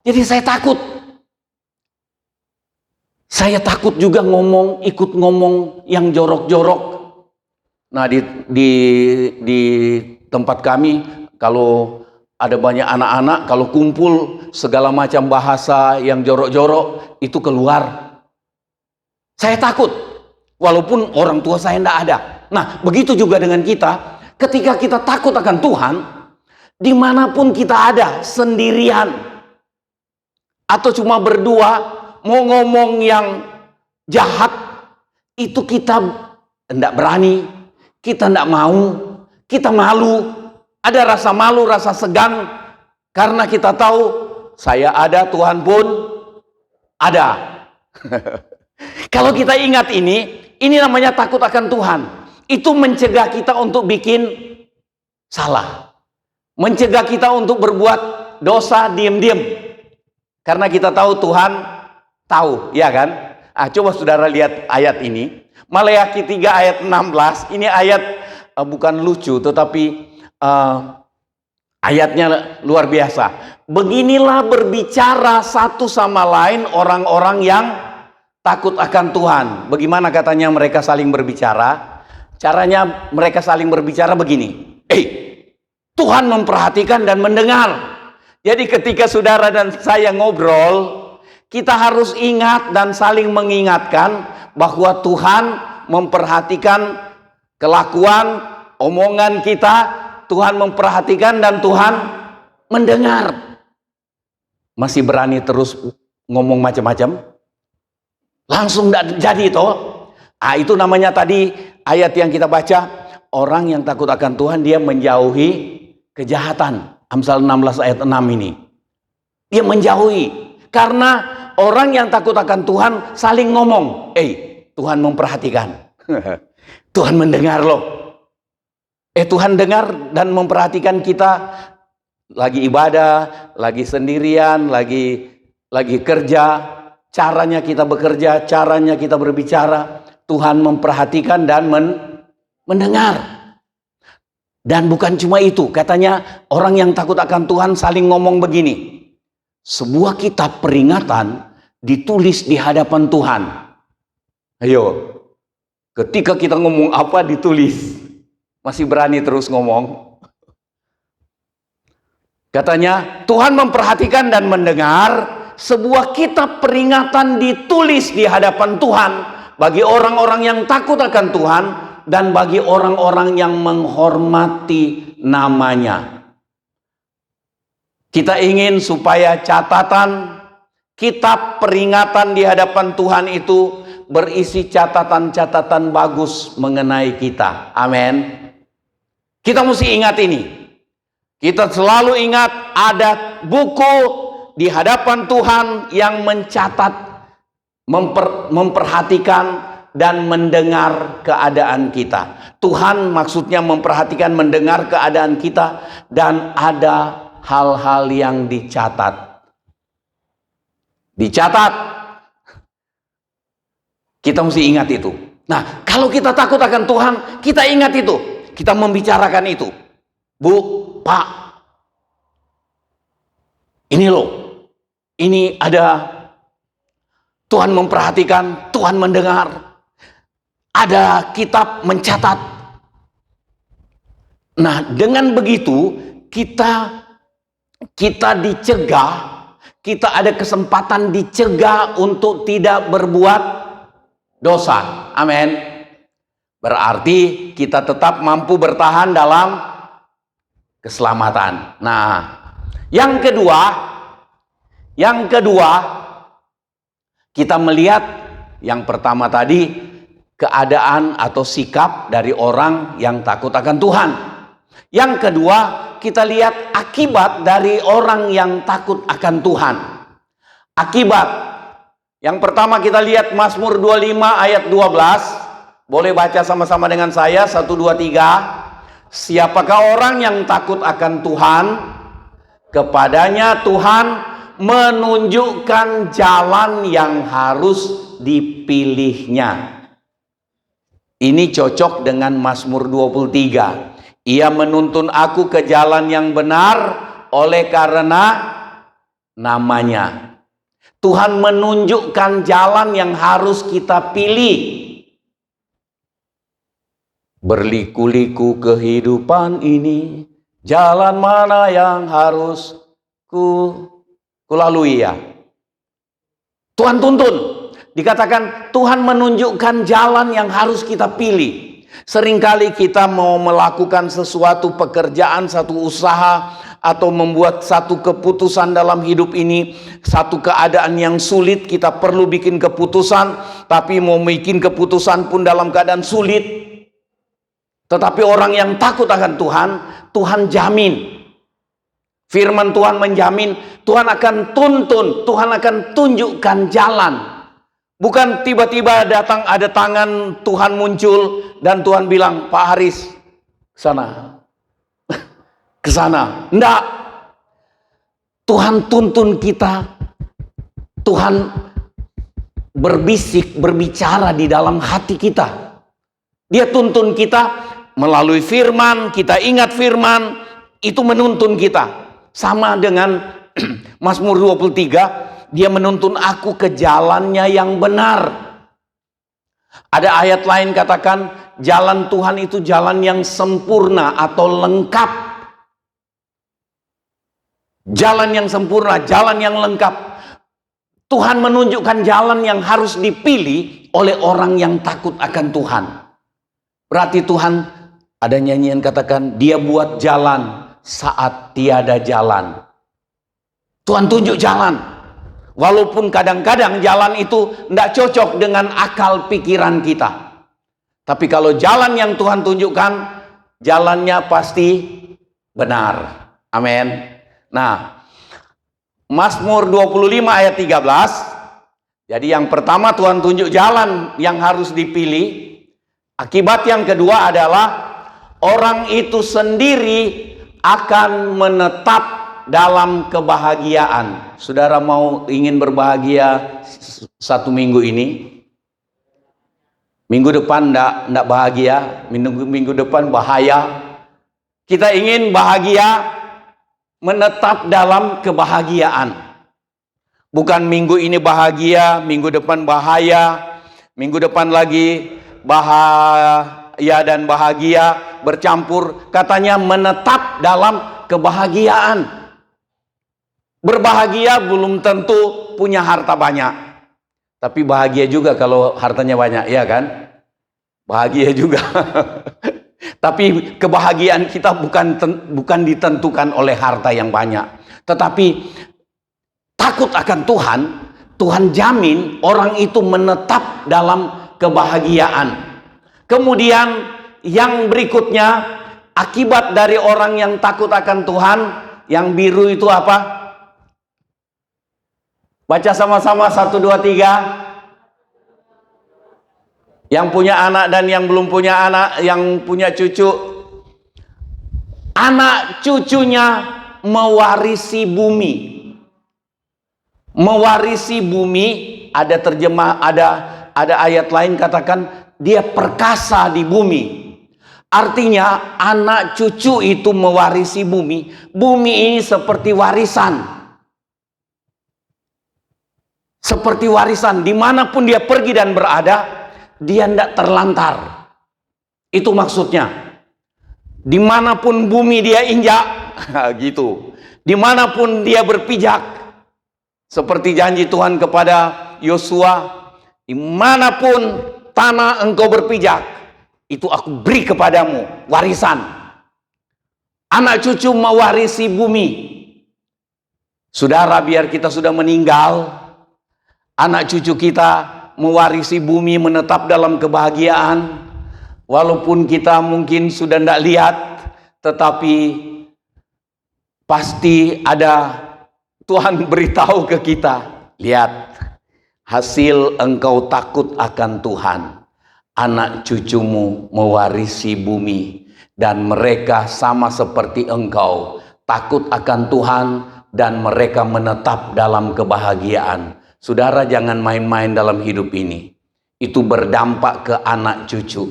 Jadi saya takut. Saya takut juga ikut ngomong yang jorok-jorok. Nah, di tempat kami, kalau ada banyak anak-anak, kalau kumpul segala macam bahasa yang jorok-jorok itu keluar. Saya takut, walaupun orang tua saya tidak ada. Nah, begitu juga dengan kita. Ketika kita takut akan Tuhan, dimanapun kita ada, sendirian, atau cuma berdua, mau ngomong yang jahat, itu kita tidak berani, kita tidak mau, kita malu, ada rasa malu, rasa segan, karena kita tahu saya ada, Tuhan pun ada. Kalau kita ingat ini namanya takut akan Tuhan. Itu mencegah kita untuk bikin salah, mencegah kita untuk berbuat dosa diam-diam, karena kita tahu Tuhan tahu, ya kan? Coba saudara lihat ayat ini, Maleakhi 3 ayat 16. Ini ayat bukan lucu, tetapi ayatnya luar biasa. Beginilah berbicara satu sama lain orang-orang yang takut akan Tuhan. Bagaimana katanya mereka saling berbicara? Caranya mereka saling berbicara begini. Tuhan memperhatikan dan mendengar. Jadi ketika saudara dan saya ngobrol, kita harus ingat dan saling mengingatkan bahwa Tuhan memperhatikan kelakuan, omongan kita. Tuhan memperhatikan dan Tuhan mendengar. Masih berani terus ngomong macam-macam? Langsung jadi toh. Itu namanya tadi ayat yang kita baca, orang yang takut akan Tuhan dia menjauhi kejahatan. Amsal 16 ayat 6 ini. Dia menjauhi. Karena orang yang takut akan Tuhan saling ngomong. Tuhan memperhatikan. Tuhan mendengar loh. Tuhan dengar dan memperhatikan kita lagi ibadah, lagi sendirian, lagi kerja, caranya kita bekerja, caranya kita berbicara, Tuhan memperhatikan dan mendengar. Dan bukan cuma itu, katanya orang yang takut akan Tuhan saling ngomong begini. Sebuah kitab peringatan ditulis di hadapan Tuhan. Ayo, ketika kita ngomong apa ditulis. Masih berani terus ngomong. Katanya Tuhan memperhatikan dan mendengar, sebuah kitab peringatan ditulis di hadapan Tuhan bagi orang-orang yang takut akan Tuhan dan bagi orang-orang yang menghormati namanya. Kita ingin supaya catatan kitab peringatan di hadapan Tuhan itu berisi catatan-catatan bagus mengenai kita. Amin. Kita mesti ingat ini. Kita selalu ingat ada buku di hadapan Tuhan yang mencatat, memperhatikan dan mendengar keadaan kita. Tuhan maksudnya memperhatikan, mendengar keadaan kita, dan ada hal-hal yang dicatat. Dicatat. Kita mesti ingat itu. Nah, kalau kita takut akan Tuhan, kita ingat itu. Kita membicarakan itu. Bu, Pak, ini loh. Ini ada Tuhan memperhatikan, Tuhan mendengar. Ada kitab mencatat. Nah, dengan begitu kita dicegah, kita ada kesempatan dicegah untuk tidak berbuat dosa. Amin. Berarti kita tetap mampu bertahan dalam keselamatan. Nah, yang kedua kita melihat yang pertama tadi, keadaan atau sikap dari orang yang takut akan Tuhan. Yang kedua, kita lihat akibat dari orang yang takut akan Tuhan. Akibat. Yang pertama kita lihat Mazmur 25 ayat 12. Boleh baca sama-sama dengan saya, 1, 2, 3. Siapakah orang yang takut akan Tuhan? Kepadanya Tuhan menunjukkan jalan yang harus dipilihnya. Ini cocok dengan Mazmur 23. Ia menuntun aku ke jalan yang benar oleh karena namanya. Tuhan menunjukkan jalan yang harus kita pilih. Berliku-liku kehidupan ini, jalan mana yang harus kulalui ya? Tuhan tuntun. Dikatakan Tuhan menunjukkan jalan yang harus kita pilih. Seringkali kita mau melakukan sesuatu pekerjaan, satu usaha, atau membuat satu keputusan dalam hidup ini, satu keadaan yang sulit, kita perlu bikin keputusan, tapi mau bikin keputusan pun dalam keadaan sulit. Tetapi orang yang takut akan Tuhan, Tuhan jamin. Firman Tuhan menjamin, Tuhan akan tuntun, Tuhan akan tunjukkan jalan. Bukan tiba-tiba datang ada tangan Tuhan muncul dan Tuhan bilang, Pak Haris, sana. Ke sana. Enggak. Tuhan tuntun kita. Tuhan berbisik, berbicara di dalam hati kita. Dia tuntun kita melalui firman, kita ingat firman, itu menuntun kita. Sama dengan Mazmur 23, dia menuntun aku ke jalannya yang benar. Ada ayat lain katakan, jalan Tuhan itu jalan yang sempurna atau lengkap. Jalan yang sempurna, jalan yang lengkap. Tuhan menunjukkan jalan yang harus dipilih oleh orang yang takut akan Tuhan. Berarti Tuhan, ada nyanyian katakan, dia buat jalan saat tiada jalan. Tuhan tunjuk jalan. Walaupun kadang-kadang jalan itu tidak cocok dengan akal pikiran kita. Tapi kalau jalan yang Tuhan tunjukkan, jalannya pasti benar. Amin. Nah, Mazmur 25 ayat 13. Jadi yang pertama Tuhan tunjuk jalan yang harus dipilih. Akibat yang kedua adalah orang itu sendiri akan menetap dalam kebahagiaan. Saudara ingin berbahagia satu minggu ini? Minggu depan enggak bahagia, minggu depan bahaya. Kita ingin bahagia, menetap dalam kebahagiaan. Bukan minggu ini bahagia, minggu depan bahaya, minggu depan lagi bahaya dan bahagia bercampur. Katanya menetap dalam kebahagiaan. Berbahagia belum tentu punya harta banyak. Tapi bahagia juga kalau hartanya banyak, ya kan? Bahagia juga. Tapi kebahagiaan kita bukan ditentukan oleh harta yang banyak. Tetapi takut akan Tuhan, Tuhan jamin orang itu menetap dalam kebahagiaan. Kemudian yang berikutnya, akibat dari orang yang takut akan Tuhan, yang biru itu apa? Baca sama-sama 1, 2, 3. Yang punya anak dan yang belum punya anak, yang punya cucu. Anak cucunya mewarisi bumi. Mewarisi bumi, ada terjemah, ada ayat lain katakan dia perkasa di bumi. Artinya anak cucu itu mewarisi bumi. Bumi ini seperti warisan. Seperti warisan, dimanapun dia pergi dan berada, dia tidak terlantar. Itu maksudnya. Dimanapun bumi dia injak, gitu. Dimanapun dia berpijak, seperti janji Tuhan kepada Yosua, dimanapun tanah engkau berpijak, itu aku beri kepadamu, warisan. Anak cucu mewarisi bumi. Saudara, biar kita sudah meninggal, anak cucu kita mewarisi bumi, menetap dalam kebahagiaan. Walaupun kita mungkin sudah tidak lihat, tetapi pasti ada Tuhan beritahu ke kita. Lihat, hasil engkau takut akan Tuhan. Anak cucumu mewarisi bumi. Dan mereka sama seperti engkau, takut akan Tuhan dan mereka menetap dalam kebahagiaan. Saudara, jangan main-main dalam hidup ini. Itu berdampak ke anak cucu.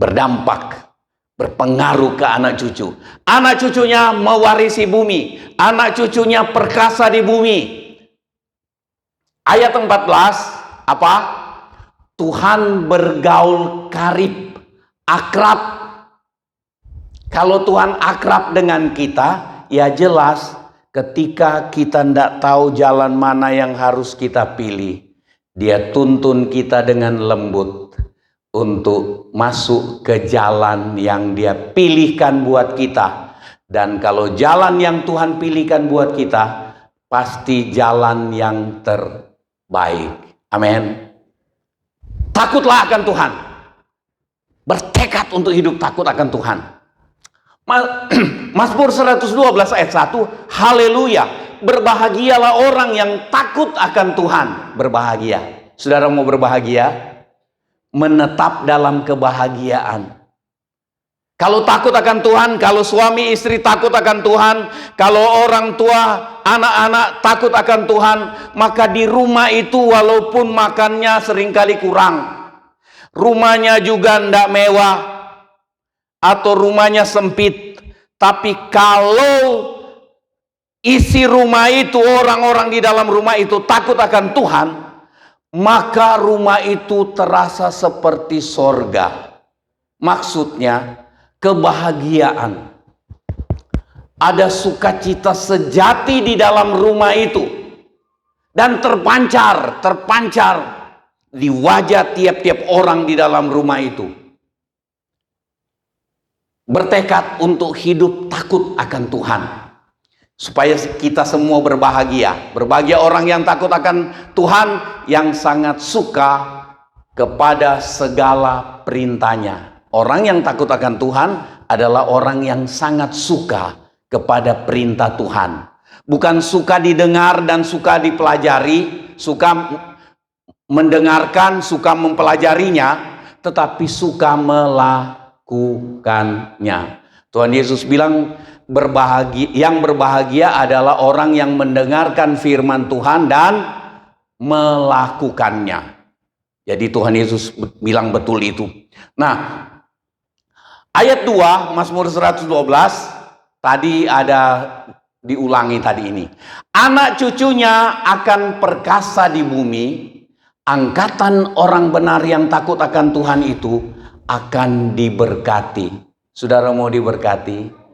Berdampak. berpengaruh ke anak cucu. Anak cucunya mewarisi bumi. Anak cucunya perkasa di bumi. Ayat 14, apa? Tuhan bergaul karib, akrab. Kalau Tuhan akrab dengan kita, ya jelas ketika kita tidak tahu jalan mana yang harus kita pilih, Dia tuntun kita dengan lembut untuk masuk ke jalan yang Dia pilihkan buat kita. Dan kalau jalan yang Tuhan pilihkan buat kita, pasti jalan yang terbaik. Amin. Takutlah akan Tuhan. Bertekad untuk hidup takut akan Tuhan. Mazmur 112 ayat 1, haleluya, berbahagialah orang yang takut akan Tuhan. Berbahagia. Saudara mau berbahagia? Menetap dalam kebahagiaan. Kalau takut akan Tuhan, kalau suami istri takut akan Tuhan, kalau orang tua, anak-anak takut akan Tuhan, maka di rumah itu walaupun makannya seringkali kurang, rumahnya juga tidak mewah, atau rumahnya sempit, tapi kalau isi rumah itu, orang-orang di dalam rumah itu takut akan Tuhan, maka rumah itu terasa seperti sorga. Maksudnya kebahagiaan. Ada sukacita sejati di dalam rumah itu. Dan terpancar di wajah tiap-tiap orang di dalam rumah itu. Bertekad untuk hidup takut akan Tuhan. Supaya kita semua berbahagia. Berbahagia orang yang takut akan Tuhan, yang sangat suka kepada segala perintahnya. Orang yang takut akan Tuhan adalah orang yang sangat suka kepada perintah Tuhan. Bukan suka didengar dan suka dipelajari, suka mendengarkan, suka mempelajarinya, tetapi suka melakukannya. Tuhan Yesus bilang, yang berbahagia adalah orang yang mendengarkan firman Tuhan dan melakukannya. Jadi Tuhan Yesus bilang betul itu. Nah, ayat 2 Mazmur 112 tadi ada diulangi tadi ini. Anak cucunya akan perkasa di bumi, angkatan orang benar yang takut akan Tuhan itu akan diberkati. Saudara mau diberkati?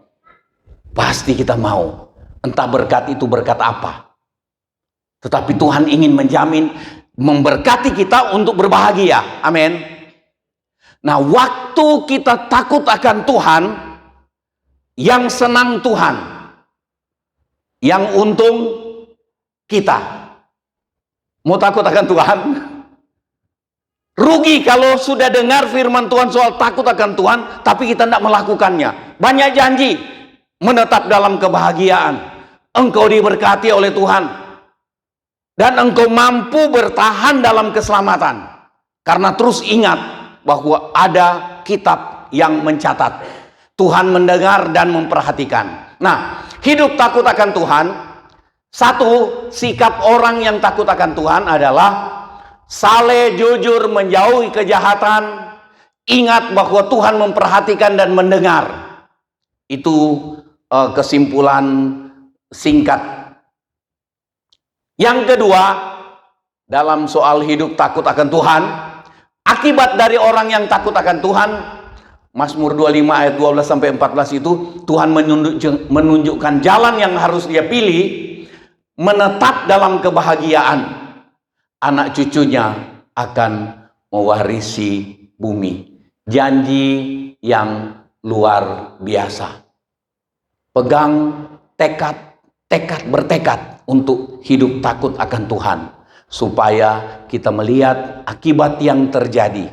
Pasti kita mau. Entah berkat itu berkat apa. Tetapi Tuhan ingin menjamin, memberkati kita untuk berbahagia. Amin. Nah, waktu kita takut akan Tuhan, yang senang Tuhan, yang untung kita. Mau takut akan Tuhan? Rugi kalau sudah dengar firman Tuhan soal takut akan Tuhan, tapi kita tidak melakukannya. Banyak janji, menetap dalam kebahagiaan. Engkau diberkati oleh Tuhan. Dan engkau mampu bertahan dalam keselamatan. Karena terus ingat bahwa ada kitab yang mencatat. Tuhan mendengar dan memperhatikan. Nah, hidup takut akan Tuhan. Satu, sikap orang yang takut akan Tuhan adalah saleh, jujur, menjauhi kejahatan. Ingat bahwa Tuhan memperhatikan dan mendengar. Itu kesimpulan singkat. Yang kedua, dalam soal hidup takut akan Tuhan, akibat dari orang yang takut akan Tuhan, Mazmur 25 ayat 12 sampai 14 itu, Tuhan menunjukkan jalan yang harus dia pilih, menetap dalam kebahagiaan. Anak cucunya akan mewarisi bumi. Janji yang luar biasa. Pegang bertekad untuk hidup takut akan Tuhan, supaya kita melihat akibat yang terjadi